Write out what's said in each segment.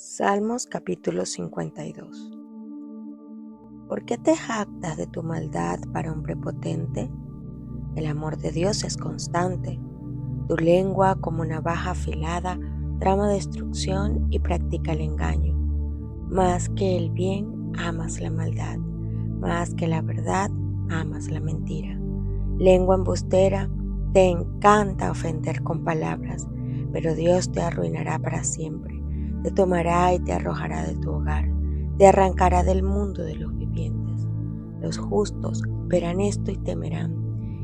Salmos capítulo 52. ¿Por qué te jactas de tu maldad, varón prepotente? El amor de Dios es constante. Tu lengua, como navaja afilada, trama destrucción y practica el engaño. Más que el bien, amas la maldad. Más que la verdad, amas la mentira. Lengua embustera, te encanta ofender con palabras, pero Dios te arruinará para siempre. Te tomará y te arrojará de tu hogar, te arrancará del mundo de los vivientes. Los justos verán esto y temerán.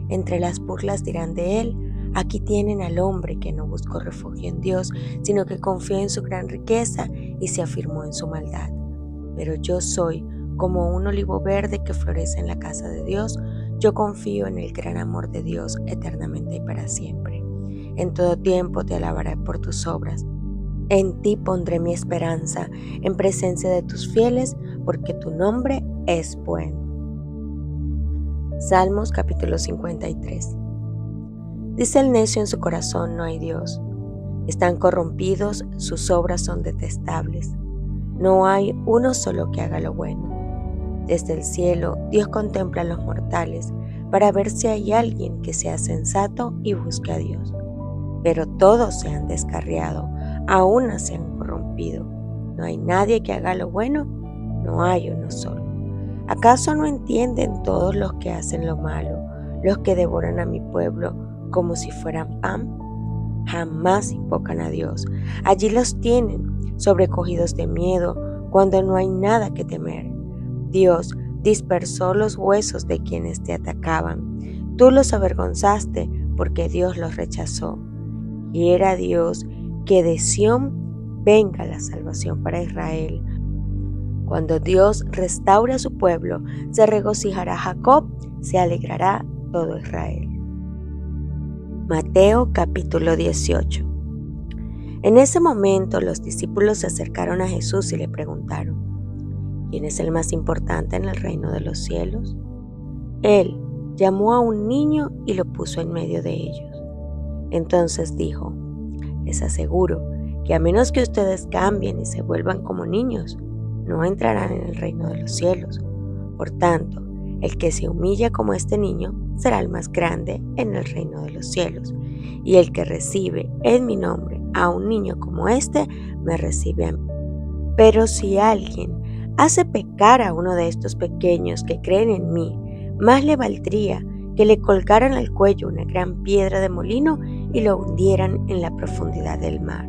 Entre las burlas dirán de él: aquí tienen al hombre que no buscó refugio en Dios, sino que confió en su gran riqueza y se afirmó en su maldad. Pero yo soy como un olivo verde que florece en la casa de Dios. Yo confío en el gran amor de Dios eternamente y para siempre. En todo tiempo te alabaré por tus obras. En ti pondré mi esperanza, en presencia de tus fieles, porque tu nombre es bueno. Salmos capítulo 53. Dice el necio en su corazón: no hay Dios. Están corrompidos, sus obras son detestables. No hay uno solo que haga lo bueno. Desde el cielo Dios contempla a los mortales para ver si hay alguien que sea sensato y busque a Dios. Pero todos se han descarriado, a una se han corrompido. No hay nadie que haga lo bueno, no hay uno solo. ¿Acaso no entienden todos los que hacen lo malo, los que devoran a mi pueblo como si fueran pan? Jamás invocan a Dios. Allí los tienen, sobrecogidos de miedo, cuando no hay nada que temer. Dios dispersó los huesos de quienes te atacaban. Tú los avergonzaste porque Dios los rechazó. Y era Dios que de Sión venga la salvación para Israel. Cuando Dios restaure a su pueblo, se regocijará Jacob, se alegrará todo Israel. Mateo capítulo 18. En ese momento los discípulos se acercaron a Jesús y le preguntaron: ¿quién es el más importante en el reino de los cielos? Él llamó a un niño y lo puso en medio de ellos. Entonces dijo: les aseguro que a menos que ustedes cambien y se vuelvan como niños, no entrarán en el reino de los cielos. Por tanto, el que se humilla como este niño será el más grande en el reino de los cielos. Y el que recibe en mi nombre a un niño como este, me recibe a mí. Pero si alguien hace pecar a uno de estos pequeños que creen en mí, más le valdría que le colgaran al cuello una gran piedra de molino y lo hundieran en la profundidad del mar.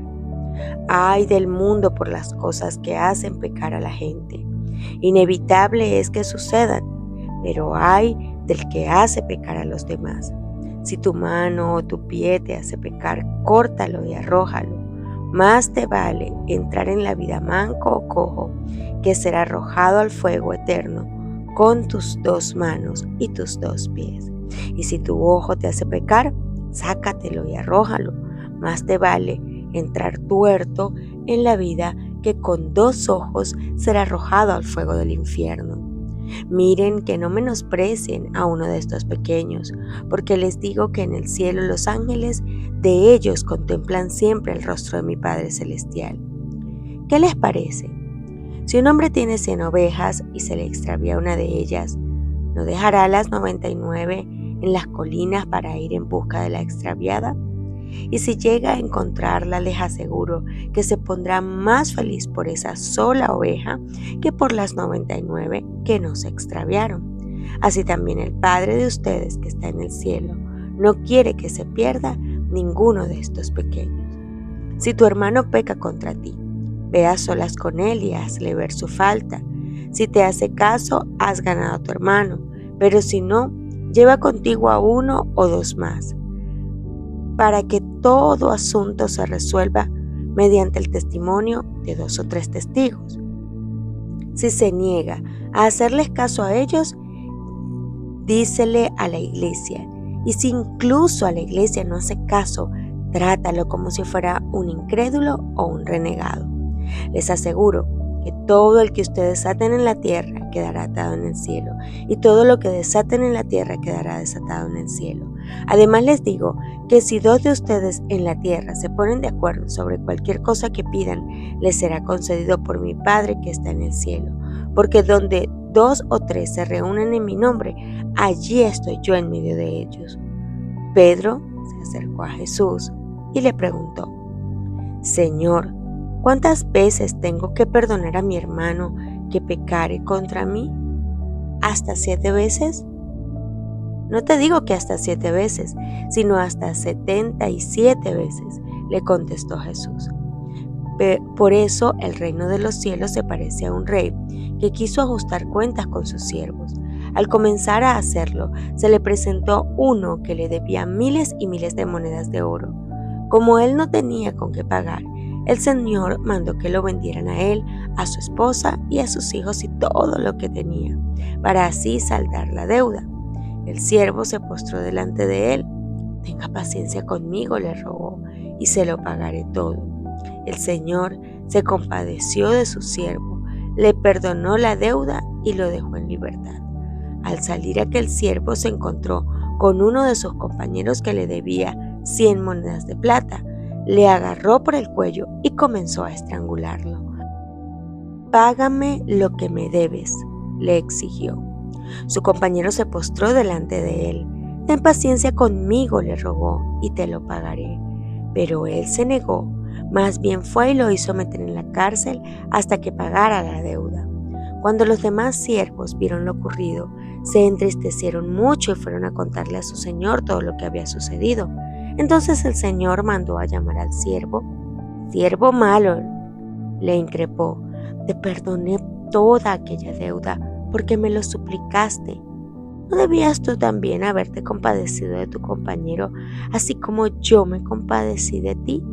Ay del mundo por las cosas que hacen pecar a la gente. Inevitable es que sucedan, pero ay del que hace pecar a los demás. Si tu mano o tu pie te hace pecar, córtalo y arrójalo. Más te vale entrar en la vida manco o cojo, que ser arrojado al fuego eterno con tus dos manos y tus dos pies. Y si tu ojo te hace pecar, sácatelo y arrójalo. Más te vale entrar tuerto en la vida que con dos ojos ser arrojado al fuego del infierno. Miren que no menosprecien a uno de estos pequeños, porque les digo que en el cielo los ángeles de ellos contemplan siempre el rostro de mi Padre Celestial. ¿Qué les parece? Si un hombre tiene 100 ovejas y se le extravía una de ellas, ¿no dejará las 99 en las colinas para ir en busca de la extraviada? Y si llega a encontrarla, les aseguro que se pondrá más feliz por esa sola oveja que por las 99 que no se extraviaron. Así también el Padre de ustedes que está en el cielo no quiere que se pierda ninguno de estos pequeños. Si tu hermano peca contra ti, ve a solas con él y hazle ver su falta. Si te hace caso, has ganado a tu hermano, pero si no, lleva contigo a uno o dos más, para que todo asunto se resuelva mediante el testimonio de 2 o 3 testigos. Si se niega a hacerles caso a ellos, dísele a la iglesia. Y si incluso a la iglesia no hace caso, trátalo como si fuera un incrédulo o un renegado. Les aseguro que todo el que ustedes aten en la tierra quedará atado en el cielo, y todo lo que desaten en la tierra quedará desatado en el cielo. Además les digo que si dos de ustedes en la tierra se ponen de acuerdo sobre cualquier cosa que pidan, les será concedido por mi Padre que está en el cielo. Porque donde dos o tres se reúnen en mi nombre, allí estoy yo en medio de ellos. Pedro se acercó a Jesús y le preguntó: Señor, ¿cuántas veces tengo que perdonar a mi hermano que pecare contra mí? ¿Hasta 7 veces? No te digo que hasta 7 veces, sino hasta 77 veces, le contestó Jesús. Por eso el reino de los cielos se parece a un rey que quiso ajustar cuentas con sus siervos. Al comenzar a hacerlo, se le presentó uno que le debía miles y miles de monedas de oro. Como él no tenía con qué pagar, el Señor mandó que lo vendieran a él, a su esposa y a sus hijos y todo lo que tenía, para así saldar la deuda. El siervo se postró delante de él. Tenga paciencia conmigo, le rogó, y se lo pagaré todo. El Señor se compadeció de su siervo, le perdonó la deuda y lo dejó en libertad. Al salir aquel siervo se encontró con uno de sus compañeros que le debía 100 monedas de plata. Le agarró por el cuello y comenzó a estrangularlo. Págame lo que me debes, le exigió. Su compañero se postró delante de él. Ten paciencia conmigo, le rogó, y te lo pagaré. Pero él se negó. Más bien fue y lo hizo meter en la cárcel hasta que pagara la deuda. Cuando los demás siervos vieron lo ocurrido, se entristecieron mucho y fueron a contarle a su señor todo lo que había sucedido. Entonces el señor mandó a llamar al siervo. Siervo malo, le increpó, te perdoné toda aquella deuda porque me lo suplicaste. ¿No debías tú también haberte compadecido de tu compañero, así como yo me compadecí de ti?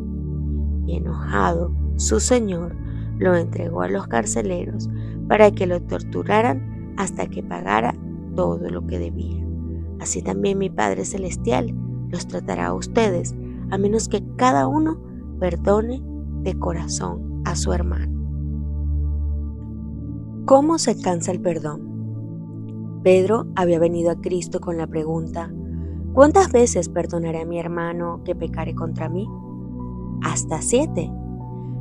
Y enojado, su señor lo entregó a los carceleros para que lo torturaran hasta que pagara todo lo que debía. Así también mi Padre Celestial los tratará a ustedes, a menos que cada uno perdone de corazón a su hermano. ¿Cómo se alcanza el perdón? Pedro había venido a Cristo con la pregunta: ¿cuántas veces perdonaré a mi hermano que pecare contra mí? Hasta 7.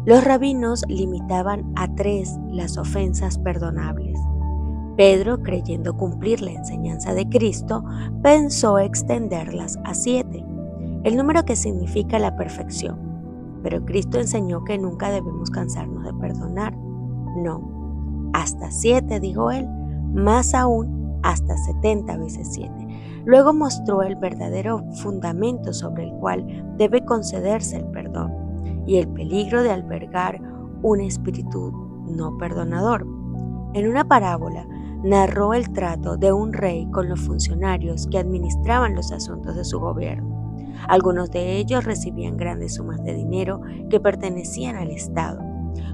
Los rabinos limitaban a 3 las ofensas perdonables. Pedro, creyendo cumplir la enseñanza de Cristo, pensó extenderlas a 7, el número que significa la perfección. Pero Cristo enseñó que nunca debemos cansarnos de perdonar. No, hasta 7, dijo él, más aún hasta 70 veces 7. Luego mostró el verdadero fundamento sobre el cual debe concederse el perdón y el peligro de albergar un espíritu no perdonador. En una parábola narró el trato de un rey con los funcionarios que administraban los asuntos de su gobierno. Algunos de ellos recibían grandes sumas de dinero que pertenecían al Estado.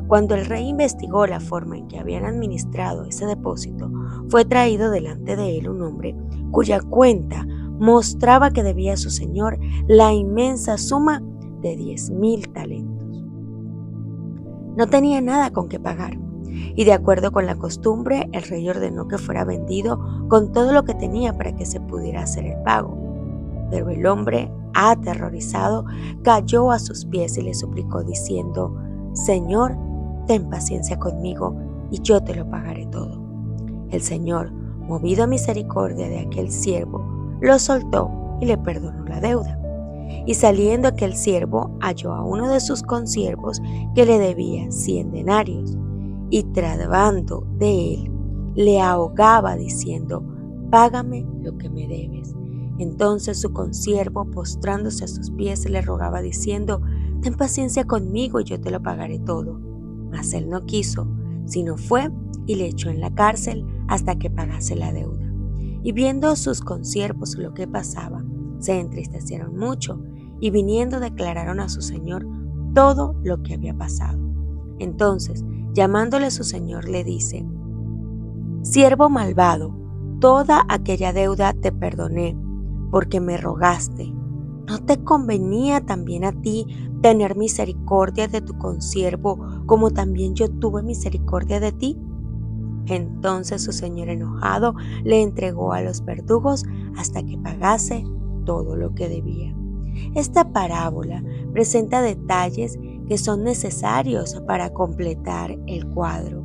Cuando el rey investigó la forma en que habían administrado ese depósito, fue traído delante de él un hombre cuya cuenta mostraba que debía a su señor la inmensa suma de 10,000 talentos. No tenía nada con qué pagar, y de acuerdo con la costumbre, el rey ordenó que fuera vendido con todo lo que tenía para que se pudiera hacer el pago. Pero el hombre, aterrorizado, cayó a sus pies y le suplicó diciendo: Señor, ten paciencia conmigo y yo te lo pagaré todo. El Señor, movido a misericordia de aquel siervo, lo soltó y le perdonó la deuda. Y saliendo aquel siervo, halló a uno de sus consiervos que le debía 100 denarios, y tratando de él, le ahogaba diciendo: Págame lo que me debes. Entonces su consiervo, postrándose a sus pies, le rogaba diciendo: Ten paciencia conmigo y yo te lo pagaré todo. Mas él no quiso, sino fue y le echó en la cárcel hasta que pagase la deuda. Y viendo sus consiervos lo que pasaba, se entristecieron mucho y viniendo declararon a su señor todo lo que había pasado. Entonces, llamándole a su señor, le dice: Siervo malvado, toda aquella deuda te perdoné, porque me rogaste. ¿No te convenía también a ti tener misericordia de tu consiervo, como también yo tuve misericordia de ti? Entonces su señor enojado le entregó a los verdugos hasta que pagase todo lo que debía. Esta parábola presenta detalles que son necesarios para completar el cuadro,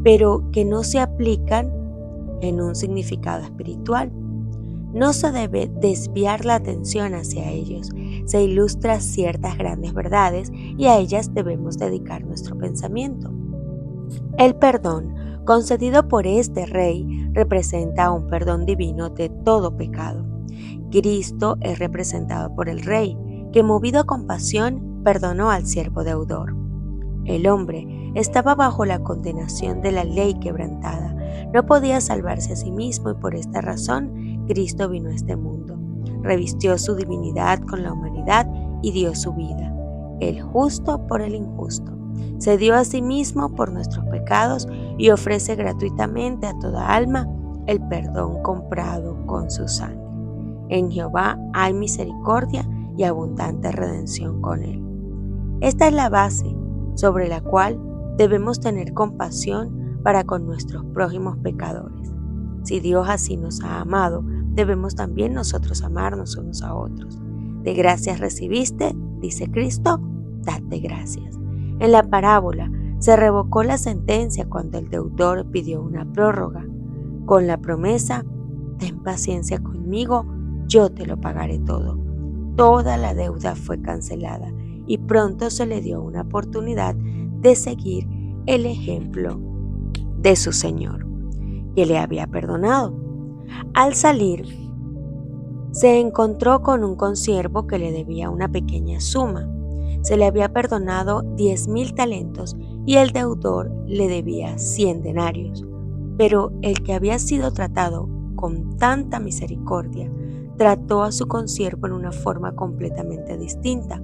pero que no se aplican en un significado espiritual. No se debe desviar la atención hacia ellos. Se ilustran ciertas grandes verdades y a ellas debemos dedicar nuestro pensamiento. El perdón concedido por este rey representa un perdón divino de todo pecado. Cristo es representado por el rey, que movido a compasión perdonó al siervo deudor. El hombre estaba bajo la condenación de la ley quebrantada. No podía salvarse a sí mismo y por esta razón Cristo vino a este mundo. Revistió su divinidad con la humanidad y dio su vida, el justo por el injusto. Se dio a sí mismo por nuestros pecados y ofrece gratuitamente a toda alma el perdón comprado con su sangre. En Jehová hay misericordia y abundante redención con él. Esta es la base sobre la cual debemos tener compasión para con nuestros prójimos pecadores. Si Dios así nos ha amado, debemos también nosotros amarnos unos a otros. De gracias recibiste, dice Cristo, date gracias. En la parábola se revocó la sentencia cuando el deudor pidió una prórroga, con la promesa, ten paciencia conmigo, yo te lo pagaré todo. Toda la deuda fue cancelada y pronto se le dio una oportunidad de seguir el ejemplo de su Señor, que le había perdonado. Al salir, se encontró con un consiervo que le debía una pequeña suma. Se le había perdonado 10,000 talentos y el deudor le debía 100 denarios. Pero el que había sido tratado con tanta misericordia, trató a su consiervo en una forma completamente distinta.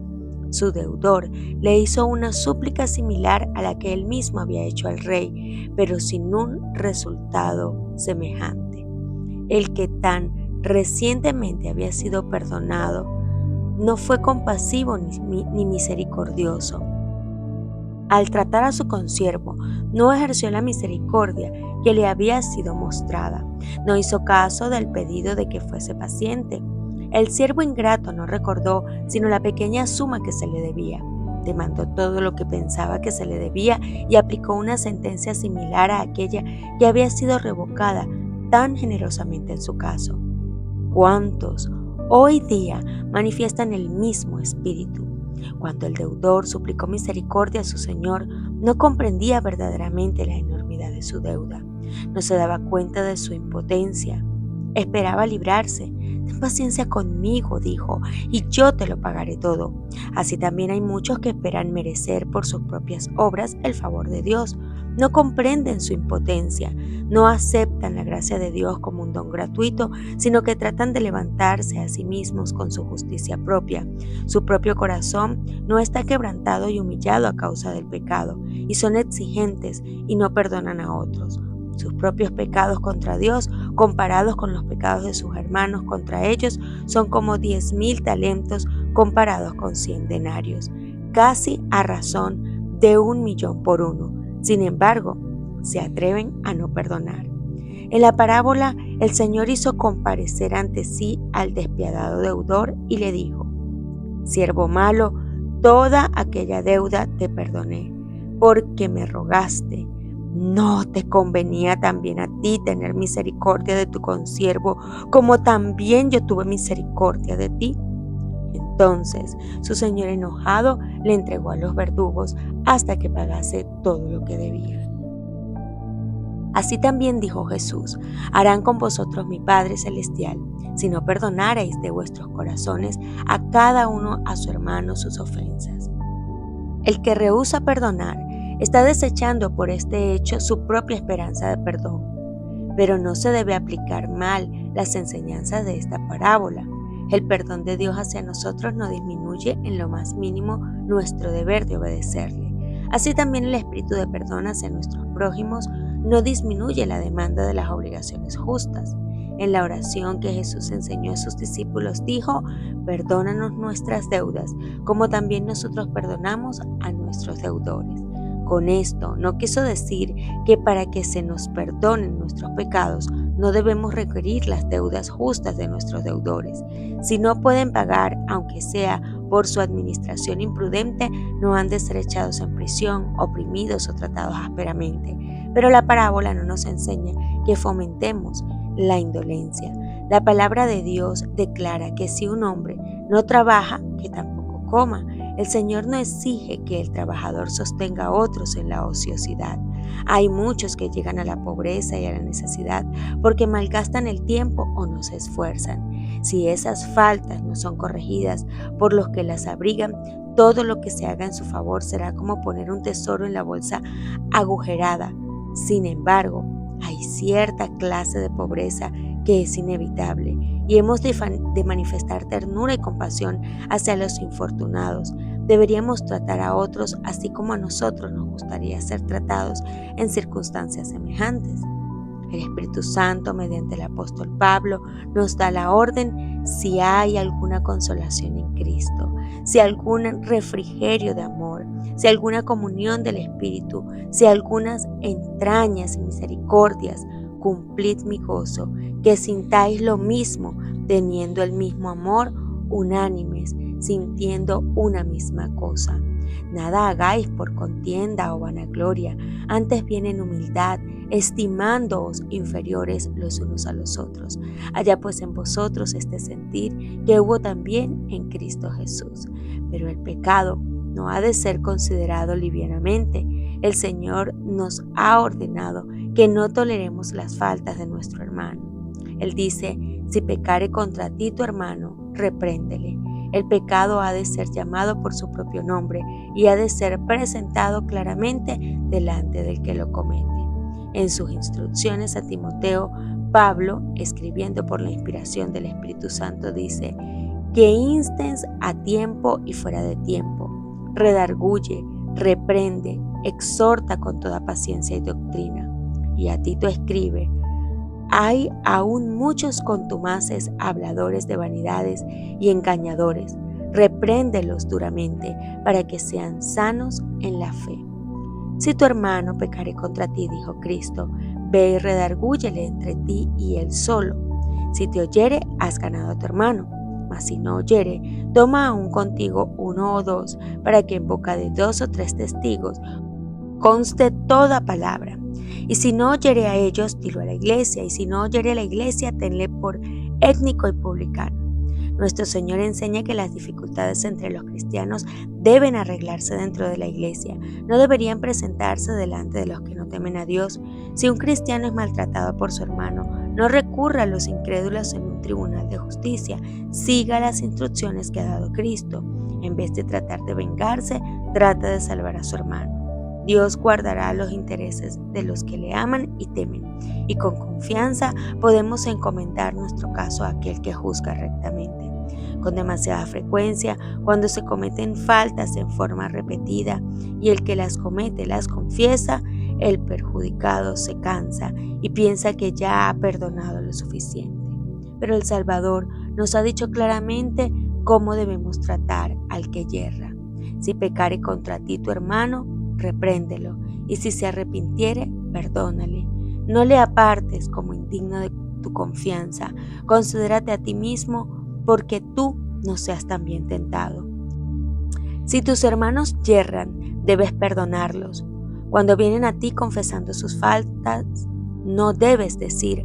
Su deudor le hizo una súplica similar a la que él mismo había hecho al rey, pero sin un resultado semejante. El que tan recientemente había sido perdonado no fue compasivo ni misericordioso. Al tratar a su consiervo, no ejerció la misericordia que le había sido mostrada. No hizo caso del pedido de que fuese paciente. El siervo ingrato no recordó sino la pequeña suma que se le debía. Demandó todo lo que pensaba que se le debía y aplicó una sentencia similar a aquella que había sido revocada tan generosamente en su caso. ¿Cuántos hoy día manifiestan el mismo espíritu? Cuando el deudor suplicó misericordia a su Señor, no comprendía verdaderamente la enormidad de su deuda. No se daba cuenta de su impotencia. Esperaba librarse. Ten paciencia conmigo, dijo, y yo te lo pagaré todo. Así también hay muchos que esperan merecer por sus propias obras el favor de Dios. No comprenden su impotencia, no aceptan la gracia de Dios como un don gratuito, sino que tratan de levantarse a sí mismos con su justicia propia. Su propio corazón no está quebrantado y humillado a causa del pecado, y son exigentes y no perdonan a otros. Sus propios pecados contra Dios, comparados con los pecados de sus hermanos contra ellos, son como 10,000 talentos comparados con 100 denarios, casi a razón de 1,000,000 por uno. Sin embargo, se atreven a no perdonar. En la parábola, el Señor hizo comparecer ante sí al despiadado deudor y le dijo: siervo malo, toda aquella deuda te perdoné, porque me rogaste. ¿No te convenía también a ti tener misericordia de tu consiervo, como también yo tuve misericordia de ti? Entonces su señor enojado le entregó a los verdugos hasta que pagase todo lo que debía. Así también dijo Jesús: harán con vosotros mi Padre Celestial, si no perdonareis de vuestros corazones a cada uno a su hermano sus ofensas. El que rehúsa perdonar está desechando por este hecho su propia esperanza de perdón. Pero no se debe aplicar mal las enseñanzas de esta parábola. El perdón de Dios hacia nosotros no disminuye en lo más mínimo nuestro deber de obedecerle. Así también el espíritu de perdón hacia nuestros prójimos no disminuye la demanda de las obligaciones justas. En la oración que Jesús enseñó a sus discípulos dijo: perdónanos nuestras deudas, como también nosotros perdonamos a nuestros deudores. Con esto no quiso decir que para que se nos perdonen nuestros pecados no debemos requerir las deudas justas de nuestros deudores. Si no pueden pagar, aunque sea por su administración imprudente, no han de ser echados en prisión, oprimidos o tratados ásperamente. Pero la parábola no nos enseña que fomentemos la indolencia. La palabra de Dios declara que si un hombre no trabaja, que tampoco coma. El Señor no exige que el trabajador sostenga a otros en la ociosidad. Hay muchos que llegan a la pobreza y a la necesidad porque malgastan el tiempo o no se esfuerzan. Si esas faltas no son corregidas por los que las abrigan, todo lo que se haga en su favor será como poner un tesoro en la bolsa agujerada. Sin embargo, hay cierta clase de pobreza que es inevitable y hemos de manifestar ternura y compasión hacia los infortunados. Deberíamos tratar a otros así como a nosotros nos gustaría ser tratados en circunstancias semejantes. El Espíritu Santo, mediante el apóstol Pablo, nos da la orden si hay alguna consolación en Cristo, si algún refrigerio de amor, si alguna comunión del Espíritu, si algunas entrañas y misericordias, cumplid mi gozo, que sintáis lo mismo, teniendo el mismo amor, unánimes, sintiendo una misma cosa. Nada hagáis por contienda o vanagloria, antes bien en humildad, estimándoos inferiores los unos a los otros. Haya pues en vosotros este sentir que hubo también en Cristo Jesús. Pero el pecado no ha de ser considerado livianamente. El Señor nos ha ordenado que no toleremos las faltas de nuestro hermano. Él dice: si pecare contra ti tu hermano, repréndele. El pecado ha de ser llamado por su propio nombre y ha de ser presentado claramente delante del que lo comete. En sus instrucciones a Timoteo, Pablo, escribiendo por la inspiración del Espíritu Santo, dice: que instes a tiempo y fuera de tiempo, redarguye, reprende, exhorta con toda paciencia y doctrina. Y a Tito escribe: hay aún muchos contumaces habladores de vanidades y engañadores. Repréndelos duramente para que sean sanos en la fe. Si tu hermano pecare contra ti, dijo Cristo, ve y redargúyele entre ti y él solo. Si te oyere, has ganado a tu hermano. Mas si no oyere, toma aún contigo uno o dos, para que en boca de 2 o 3 testigos conste toda palabra. Y si no oyere a ellos, dilo a la iglesia, y si no oyere a la iglesia, tenle por étnico y publicano. Nuestro Señor enseña que las dificultades entre los cristianos deben arreglarse dentro de la iglesia, no deberían presentarse delante de los que no temen a Dios. Si un cristiano es maltratado por su hermano, no recurra a los incrédulos en un tribunal de justicia, siga las instrucciones que ha dado Cristo. En vez de tratar de vengarse, trata de salvar a su hermano. Dios guardará los intereses de los que le aman y temen, y con confianza podemos encomendar nuestro caso a aquel que juzga rectamente. Con demasiada frecuencia, cuando se cometen faltas en forma repetida y el que las comete las confiesa, el perjudicado se cansa y piensa que ya ha perdonado lo suficiente. Pero el Salvador nos ha dicho claramente cómo debemos tratar al que yerra. Si pecare contra ti tu hermano, repréndelo, y si se arrepintiere, perdónale. No le apartes como indigno de tu confianza. Considérate a ti mismo, porque tú no seas también tentado. Si tus hermanos yerran, debes perdonarlos. Cuando vienen a ti confesando sus faltas, no debes decir: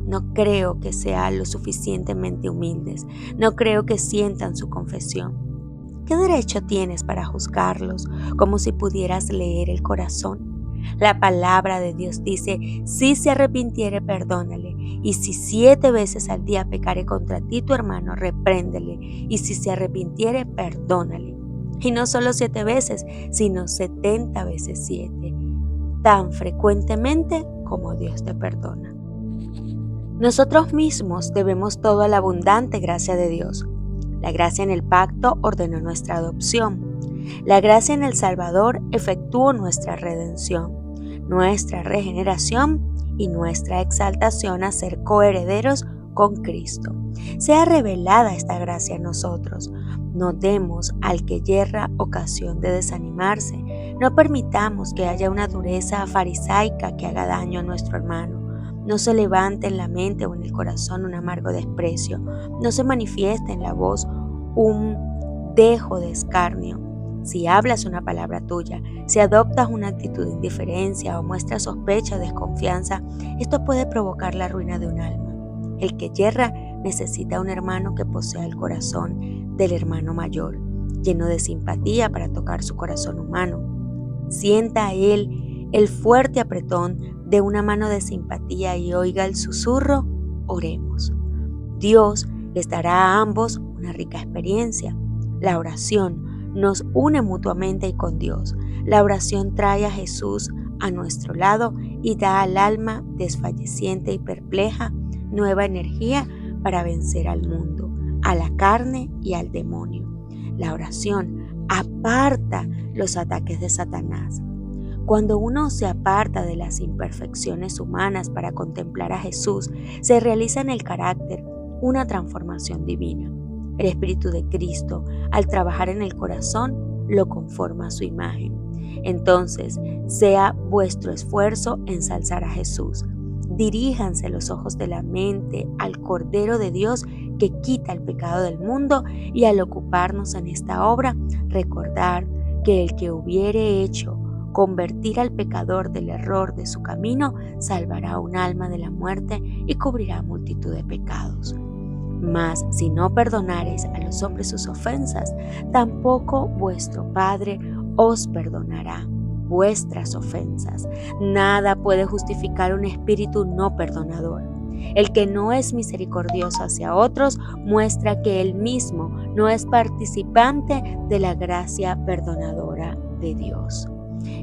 no creo que sean lo suficientemente humildes, no creo que sientan su confesión. ¿Qué derecho tienes para juzgarlos como si pudieras leer el corazón? La palabra de Dios dice: si se arrepintiere, perdónale, y si 7 veces al día pecare contra ti tu hermano, repréndele, y si se arrepintiere, perdónale. Y no solo 7 veces, sino 70 veces 7, tan frecuentemente como Dios te perdona. Nosotros mismos debemos todo a la abundante gracia de Dios. La gracia en el pacto ordenó nuestra adopción. La gracia en el Salvador efectuó nuestra redención. nuestra regeneración y nuestra exaltación a ser coherederos con Cristo. Sea revelada esta gracia a nosotros. No demos al que yerra ocasión de desanimarse. No permitamos que haya una dureza farisaica que haga daño a nuestro hermano. No se levante en la mente o en el corazón un amargo desprecio. No se manifieste en la voz un dejo de escarnio. Si hablas una palabra tuya, si adoptas una actitud de indiferencia o muestras sospecha o desconfianza, esto puede provocar la ruina de un alma. El que yerra necesita un hermano que posea el corazón del hermano mayor, lleno de simpatía para tocar su corazón humano. Sienta él el fuerte apretón de una mano de simpatía y oiga el susurro. Oremos. Dios les dará a ambos una rica experiencia. La oración nos une mutuamente y con Dios. La oración trae a Jesús a nuestro lado y da al alma desfalleciente y perpleja nueva energía para vencer al mundo, a la carne y al demonio. La oración aparta los ataques de Satanás. Cuando uno se aparta de las imperfecciones humanas para contemplar a Jesús, se realiza en el carácter una transformación divina. El Espíritu de Cristo, al trabajar en el corazón, lo conforma a su imagen. Entonces, sea vuestro esfuerzo ensalzar a Jesús. Diríjanse los ojos de la mente al Cordero de Dios que quita el pecado del mundo, y al ocuparnos en esta obra, recordar que el que hubiere hecho convertir al pecador del error de su camino, salvará un alma de la muerte y cubrirá multitud de pecados. Mas si no perdonareis a los hombres sus ofensas, tampoco vuestro Padre os perdonará vuestras ofensas. Nada puede justificar un espíritu no perdonador. El que no es misericordioso hacia otros muestra que él mismo no es participante de la gracia perdonadora de Dios.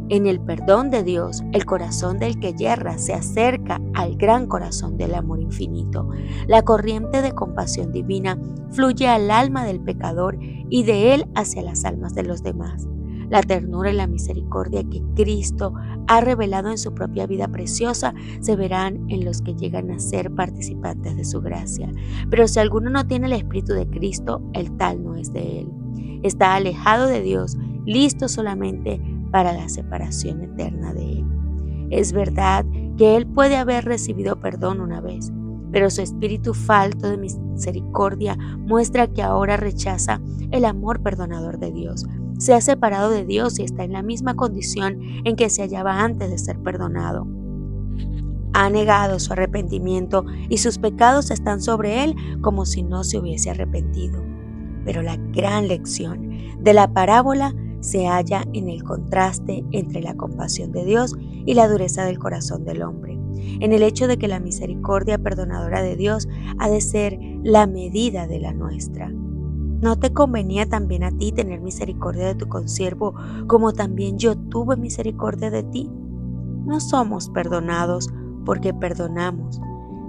En el perdón de Dios, el corazón del que yerra se acerca al gran corazón del amor infinito. La corriente de compasión divina fluye al alma del pecador y de él hacia las almas de los demás. La ternura y la misericordia que Cristo ha revelado en su propia vida preciosa se verán en los que llegan a ser participantes de su gracia. Pero si alguno no tiene el Espíritu de Cristo, el tal no es de él. Está alejado de Dios, listo solamente para la separación eterna de él. Es verdad que él puede haber recibido perdón una vez, pero su espíritu falto de misericordia muestra que ahora rechaza el amor perdonador de Dios. Se ha separado de Dios y está en la misma condición en que se hallaba antes de ser perdonado. Ha negado su arrepentimiento y sus pecados están sobre él como si no se hubiese arrepentido. Pero la gran lección de la parábola se halla en el contraste entre la compasión de Dios y la dureza del corazón del hombre, en el hecho de que la misericordia perdonadora de Dios ha de ser la medida de la nuestra. ¿No te convenía también a ti tener misericordia de tu consiervo, como también yo tuve misericordia de ti? No somos perdonados porque perdonamos,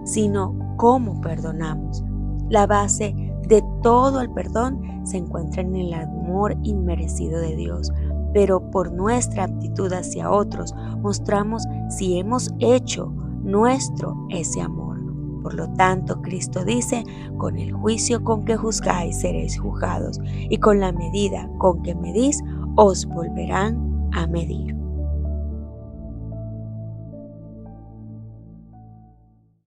sino cómo perdonamos. La base de todo el perdón se encuentra en el amor inmerecido de Dios, pero por nuestra actitud hacia otros mostramos si hemos hecho nuestro ese amor. Por lo tanto, Cristo dice: con el juicio con que juzgáis seréis juzgados, y con la medida con que medís os volverán a medir.